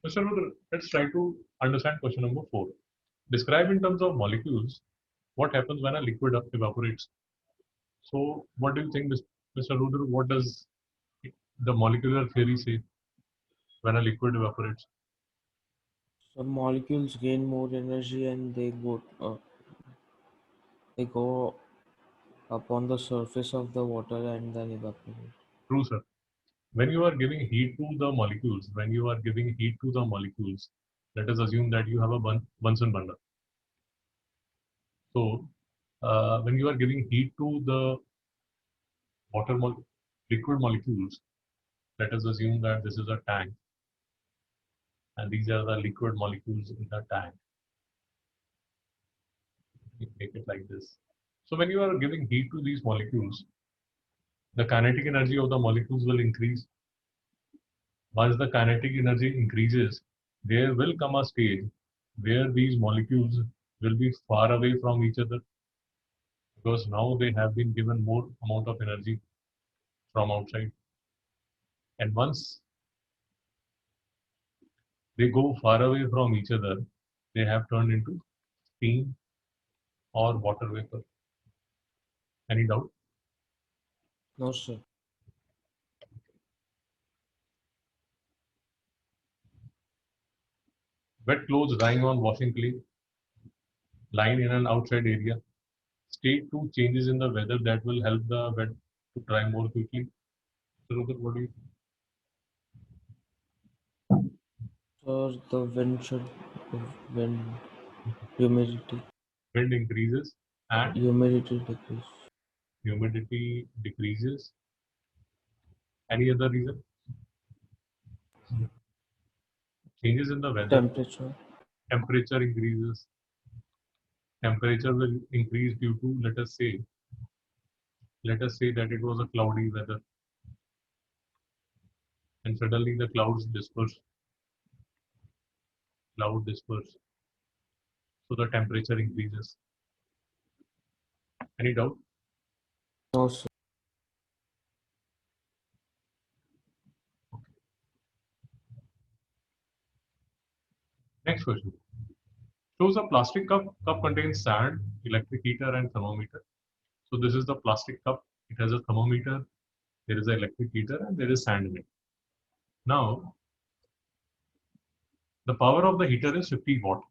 Mr. Rudra, let's try to understand question number 4. Describe in terms of molecules what happens when a liquid evaporates. So, what do you think, Mr. Rudra? What does the molecular theory say when a liquid evaporates? Some molecules gain more energy and they go up on the surface of the water and then evaporate. True, sir. When you are giving heat to the molecules, let us assume that you have a Bunsen burner. So, when you are giving heat to the water liquid molecules, let us assume that this is a tank, and these are the liquid molecules in the tank. We make it like this. So, when you are giving heat to these molecules, the kinetic energy of the molecules will increase. Once the kinetic energy increases, there will come a stage where these molecules will be far away from each other because now they have been given more amount of energy from outside. And once they go far away from each other, they have turned into steam or water vapor. Any doubt? No, sir. Wet clothes drying on washing clay, lying in an outside area. State 2 changes in the weather that will help the wet to dry more quickly. So, Rudra, what do you So the wind humidity wind increases and humidity decrease. humidity decreases? Any other reason? Changes in the weather, Temperature. temperature increases. Temperature will increase due to, let us say that it was a cloudy weather and suddenly the cloud disperse. So the temperature increases. Any doubt? No, sir. Next question. Shows a plastic cup. Cup contains sand, electric heater, and thermometer. So this is the plastic cup. It has a thermometer. There is an electric heater, and there is sand in it. Now, the power of the heater is 50 watt.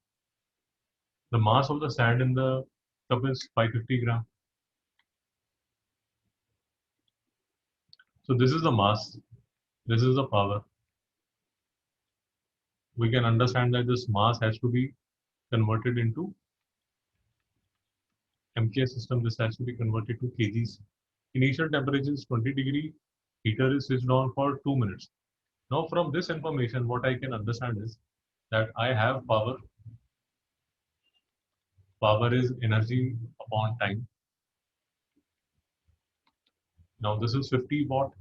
The mass of the sand in the cup is 550 gram. So this is the mass. This is the power. We can understand that this mass has to be converted into MKS system. This has to be converted to kgs. Initial temperature is 20 degree. Heater is switched on for 2 minutes. Now from this information, what I can understand is that I have power. Power is energy upon time. Now this is 50 watt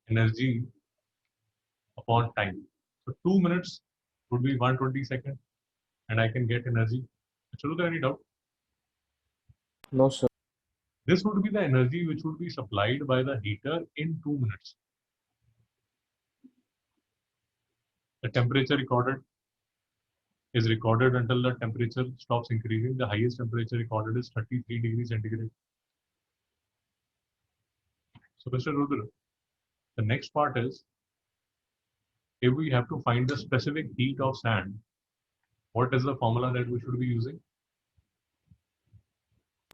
energy upon time. So 2 minutes would be 120 seconds and I can get energy. Is there any doubt? No, sir. This would be the energy which would be supplied by the heater in 2 minutes. The temperature is recorded until the temperature stops increasing. The highest temperature recorded is 33 degrees centigrade. So, Mr. Rudra, the next part is if we have to find the specific heat of sand, what is the formula that we should be using?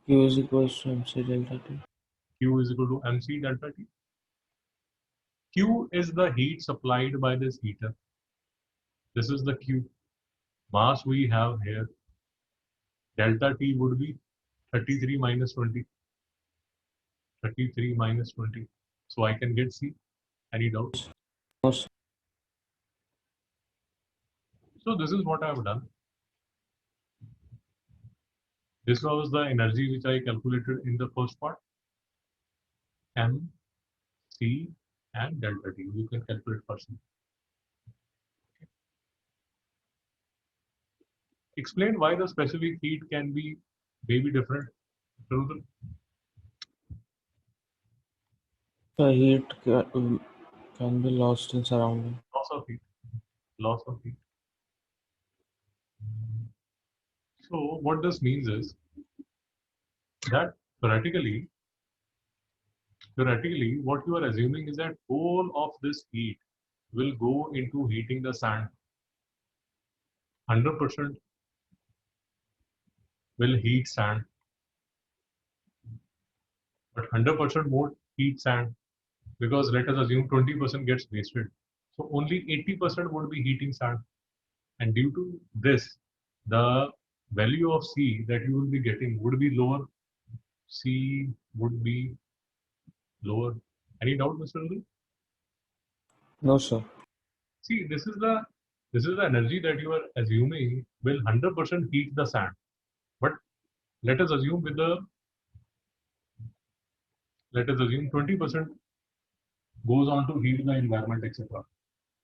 Q is equals to MC delta T. Q is equal to mc delta T. Q is the heat supplied by this heater. This is the Q. Mass we have here. Delta T would be 33 minus 20. 33 minus 20. So I can get C. Any doubt? No, sir. So this is what I have done. This was the energy which I calculated in the first part. M, C, and delta T. You can calculate first. Explain why the specific heat can be maybe different. Lost The heat can be lost in surrounding. of heat. Loss of heat. So what this means is that theoretically, what you are assuming is that all of this heat will go into heating the sand. 100% will heat sand, but 100% won't heat sand because let us assume 20% gets wasted. So only 80% would be heating sand. And due to this, the value of C that you will be getting would be lower. C would be lower. Any doubt, Mr. Rudu? No, sir. See, this is the energy that you are assuming will 100% heat the sand. But let us assume 20% goes on to heat the environment, etc.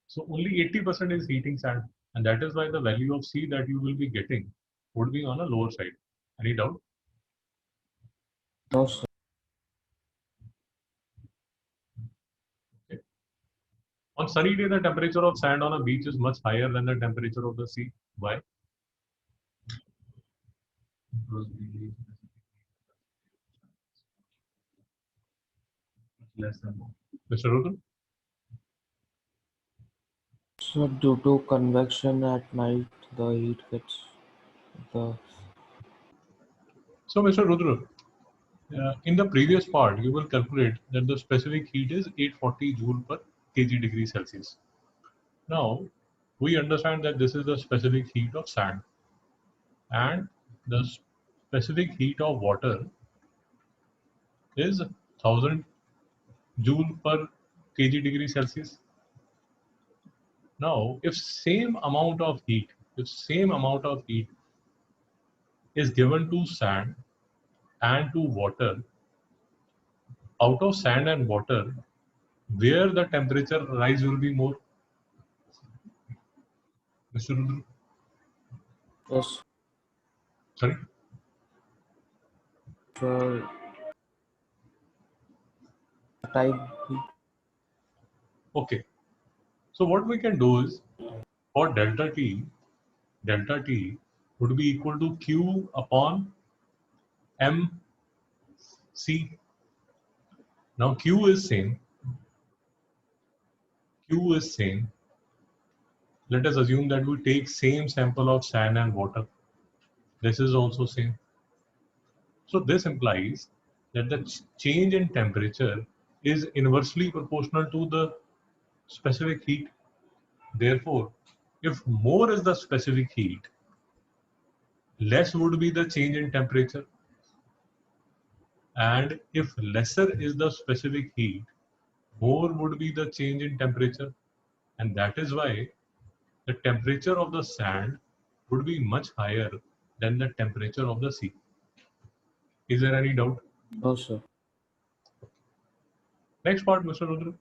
So only 80% is heating sand, and that is why the value of C that you will be getting would be on a lower side. Any doubt? No, sir. Okay. On sunny day, the temperature of sand on a beach is much higher than the temperature of the sea. Why? Because less than Mr. Rudra? So due to convection at night, the heat gets the So, Mr. Rudra, in the previous part, you will calculate that the specific heat is 840 joule per kg degree Celsius. Now, we understand that this is the specific heat of sand, and the specific heat of water is 1000 joule per kg degree Celsius. Now, if same amount of heat is given to sand and to water, out of sand and water, where the temperature rise will be more, Mr. Rudra? yes, Sorry. for type heat. Okay. So what we can do is for delta T would be equal to Q upon MC. Now Q is same. Q is same. Let us assume that we take same sample of sand and water. This is also same. So this implies that the change in temperature is inversely proportional to the specific heat. Therefore, if more is the specific heat, less would be the change in temperature. And if lesser is the specific heat, more would be the change in temperature. And that is why the temperature of the sand would be much higher than the temperature of the sea. Is there any doubt? No, sir. Next part, Mr. Rudra.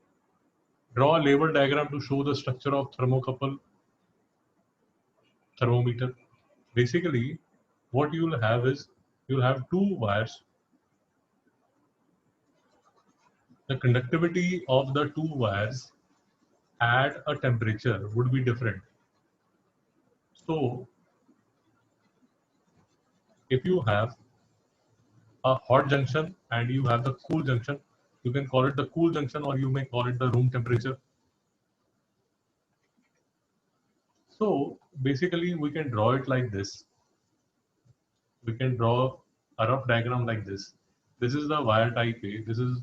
Draw a label diagram to show the structure of thermocouple thermometer. Basically, what you will have is you will have two wires. The conductivity of the two wires at a temperature would be different. So, if you have a hot junction and you have the cool junction, you can call it the cool junction or you may call it the room temperature. So, basically, we can draw it like this. We can draw a rough diagram like this. This is the wire type A. This is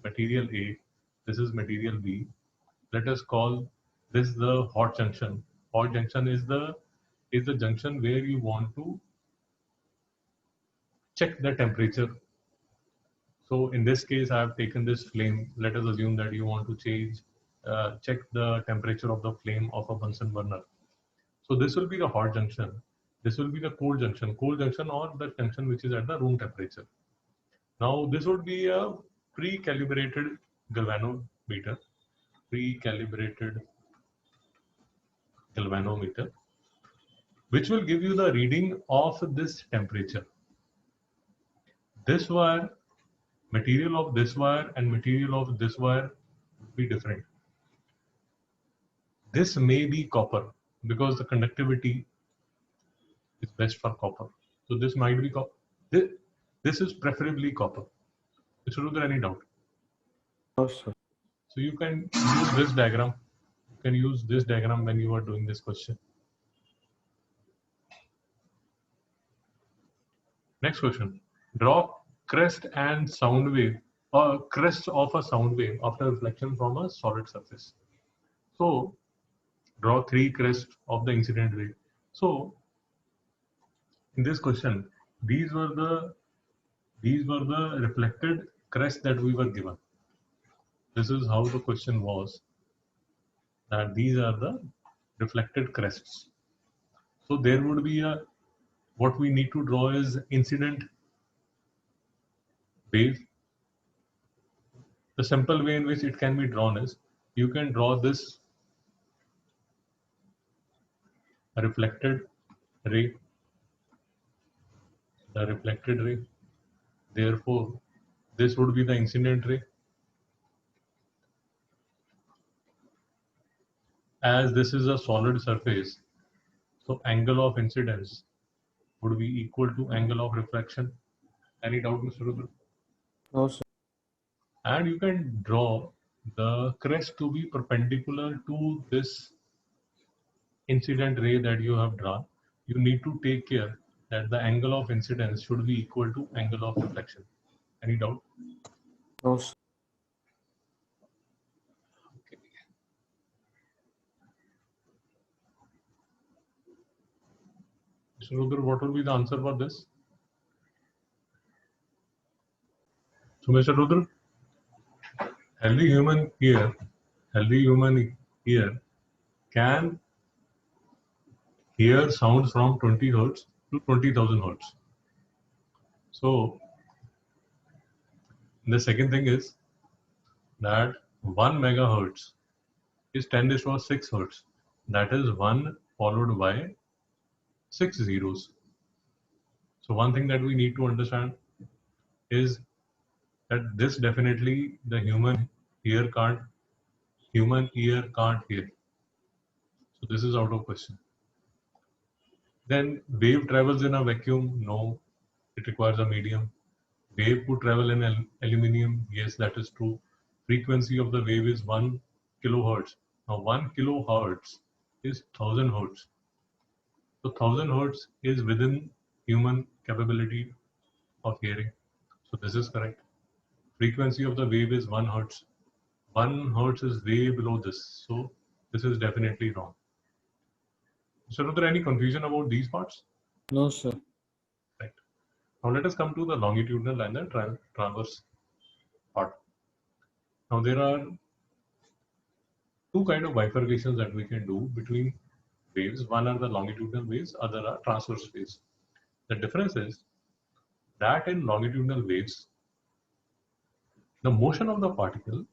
material A. This is material B. Let us call this the hot junction. Hot junction is the junction where you want to check the temperature. So in this case, I have taken this flame. Let us assume that you want to check the temperature of the flame of a Bunsen burner. So this will be the hot junction. This will be the cold junction. Cold junction or the junction which is at the room temperature. Now this would be a pre-calibrated galvanometer. Pre-calibrated galvanometer, which will give you the reading of this temperature. This wire, material of this wire and material of this wire will be different. This may be copper because the conductivity is best for copper. So this might be copper. This is preferably copper. Is there any doubt? No, sir. So you can use this diagram. You can use this diagram when you are doing this question. Next question. Draw crest and sound wave, or crest of a sound wave after reflection from a solid surface. So draw three crests of the incident wave. So in this question, these were the reflected crests that we were given. This is how the question was, that these are the reflected crests. So there would be a, what we need to draw is incident wave. The simple way in which it can be drawn is, you can draw this reflected ray, the reflected ray. Therefore, this would be the incident ray. As this is a solid surface, so angle of incidence would be equal to angle of reflection. Any doubt, Mr. Rudra? No, sir. And you can draw the crest to be perpendicular to this incident ray that you have drawn. You need to take care that the angle of incidence should be equal to angle of reflection. Any doubt? No, sir. Okay. Mr. Rudra, what will be the answer for this? So, Mr. Rudra, healthy human ear can hear sounds from 20 hertz to 20,000 hertz. So the second thing is that 1 megahertz is 10 to the power 6 hertz. That is 1 followed by 6 zeros. So one thing that we need to understand is that this definitely the human ear can't hear. So this is out of question. Then wave travels in a vacuum? No, it requires a medium. Wave could travel in aluminium? Yes, that is true. Frequency of the wave is 1 kilohertz. Now 1 kilohertz is 1000 hertz. So 1000 hertz is within human capability of hearing. So this is correct. Frequency of the wave is 1 hertz. 1 hertz is way below this. So this is definitely wrong. So is there any confusion about these parts? No, sir. Right. Now let us come to the longitudinal and the transverse part. Now there are two kind of bifurcations that we can do between waves. One are the longitudinal waves, other are transverse waves. The difference is that in longitudinal waves, the motion of the particle,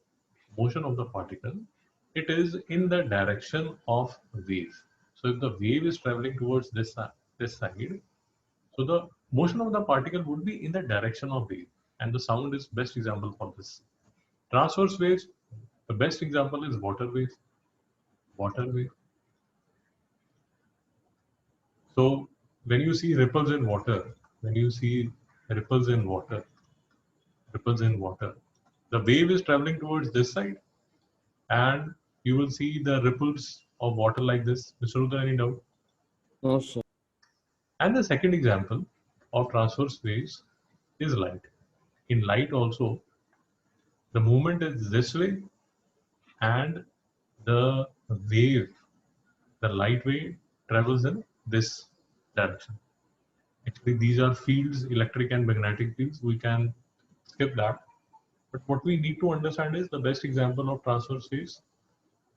it is in the direction of wave. So if the wave is traveling towards this side, so the motion of the particle would be in the direction of wave, and the sound is best example for this. Transverse waves, the best example is water wave. So when you see ripples in water, the wave is traveling towards this side, and you will see the ripples of water like this. Mr. Rudra, any doubt? No, sir. And the second example of transverse waves is light. In light also, the movement is this way, and the light wave travels in this direction. Actually, these are fields, electric and magnetic fields. We can skip that. But what we need to understand is the best example of transverse waves,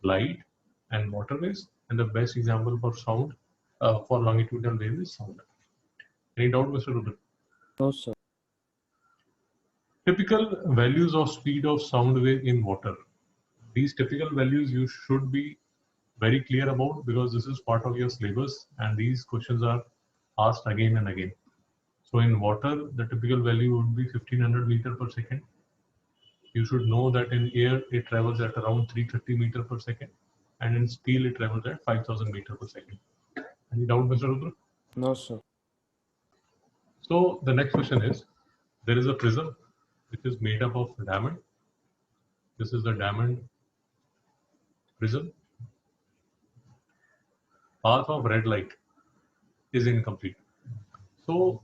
light and water waves, and the best example for sound, for longitudinal wave is sound. Any doubt, Mr. Rudra? No, sir. Typical values of speed of sound wave in water. These typical values you should be very clear about, because this is part of your syllabus and these questions are asked again and again. So in water, the typical value would be 1500 meter per second. You should know that in air, it travels at around 330 meter per second. and in steel it travels at 5000 meters per second. Any doubt, Mr. Rudra? No, sir. So the next question is, there is a prism which is made up of diamond. This is the diamond prism. Path of red light is incomplete. So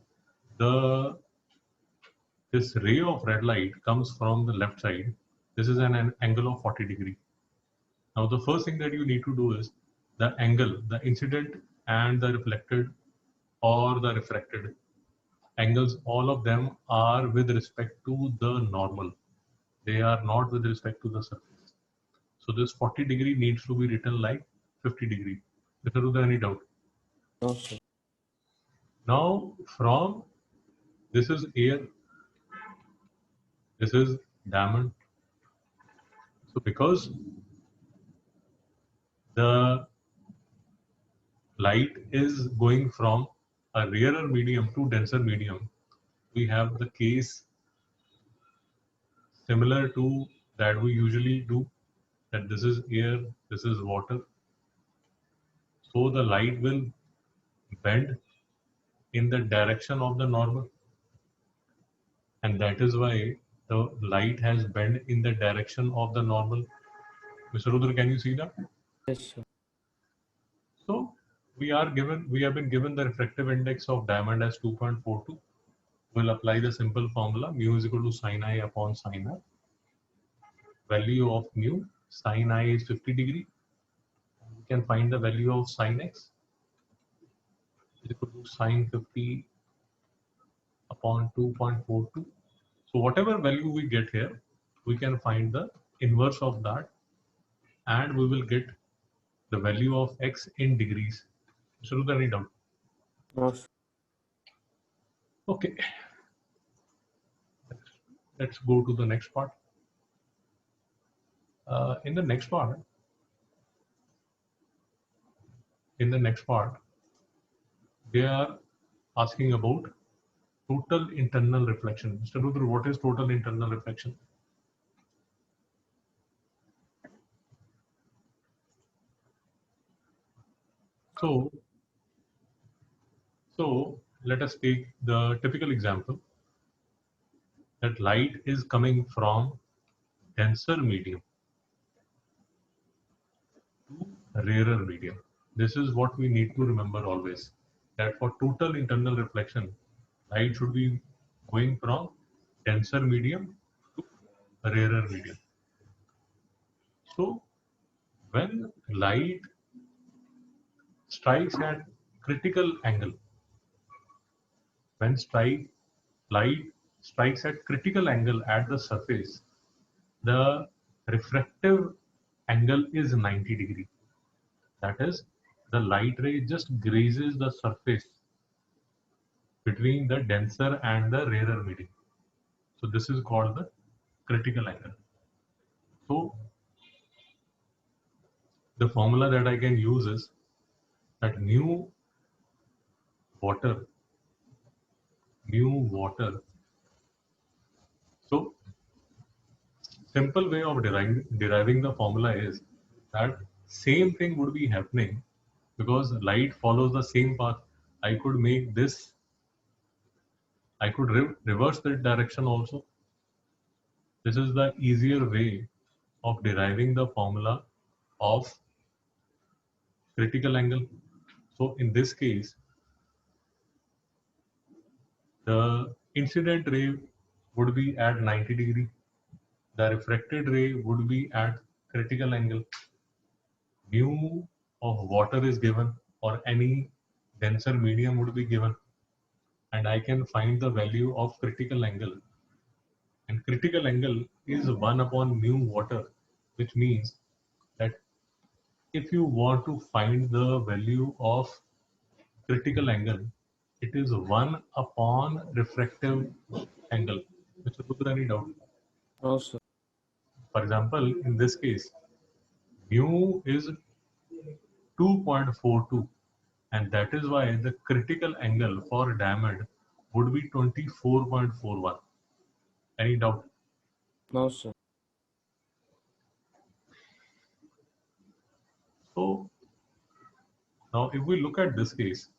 the this ray of red light comes from the left side. This is an angle of 40 degree. Now the first thing that you need to do is the angle, the incident and the reflected or the refracted angles, all of them are with respect to the normal. They are not with respect to the surface. So this 40 degree needs to be written like 50 degree. Is there any doubt? No, sir. Now from this is air, this is diamond. So because the light is going from a rarer medium to denser medium, we have the case similar to that we usually do, that this is air, this is water. So the light will bend in the direction of the normal, and that is why the light has bent in the direction of the normal. Mr. Rudra, can you see that? Yes, sir. So we have been given the refractive index of diamond as 2.42. We'll apply the simple formula mu is equal to sin I upon sin r. Value of mu, sin I is 50 degree. We can find the value of sin x is equal to sin 50 upon 2.42. So whatever value we get here, we can find the inverse of that, and we will get the value of x in degrees. So is there any doubt? No, sir. Okay, let's go to the next part. In the next part, they are asking about total internal reflection. Mr. Rudra, what is total internal reflection? So let us take the typical example that light is coming from denser medium to rarer medium. This is what we need to remember always, that for total internal reflection, light should be going from denser medium to rarer medium. So when light strikes at critical angle, when light strikes at critical angle at the surface, the refractive angle is 90 degree. That is, the light ray just grazes the surface between the denser and the rarer medium. So this is called the critical angle. So the formula that I can use is that water, mu water. So simple way of deriving the formula is that same thing would be happening because light follows the same path. I could make this, I could reverse that direction also. This is the easier way of deriving the formula of critical angle. So in this case, the incident ray would be at 90 degree. The refracted ray would be at critical angle. Mu of water is given, or any denser medium would be given, and I can find the value of critical angle. And critical angle is 1 upon mu water, which means that if you want to find the value of critical angle, it is 1 upon refractive angle. Mr. Rudra, any doubt? No, sir. For example, in this case, mu is 2.42, and that is why the critical angle for diamond would be 24.41. Any doubt? No, sir. So now if we look at this case,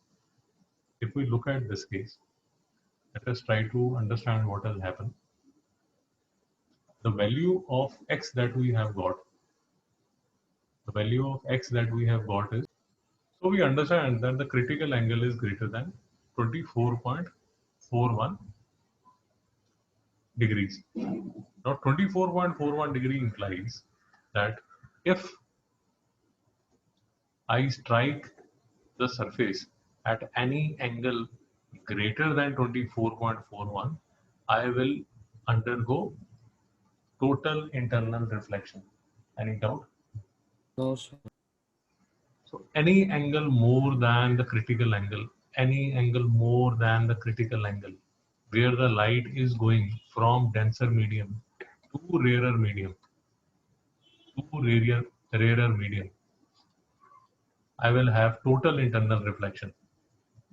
let us try to understand what has happened. The value of x that we have got, is, so we understand that the critical angle is greater than 24.41 degrees. Now 24.41 degree implies that if I strike the surface at any angle greater than 24.41, I will undergo total internal reflection. Any doubt? No, sir. So any angle more than the critical angle, where the light is going from denser medium to rarer medium, rarer medium, I will have total internal reflection.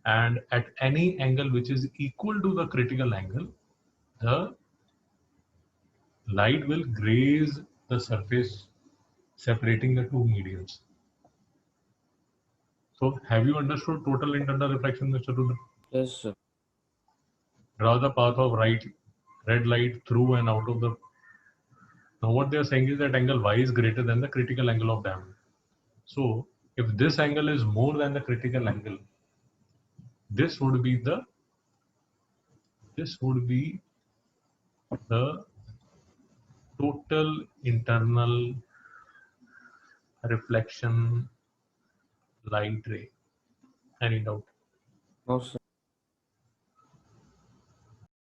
And at any angle which is equal to the critical angle, the light will graze the surface separating the two mediums. So have you understood total internal reflection, Mr. Rudra? Yes, sir. Draw the path of red light through and out of the. Now what they are saying is that angle y is greater than the critical angle of diamond. So if this angle is more than the critical angle, this would be the total internal reflection light ray. Any doubt? No, sir.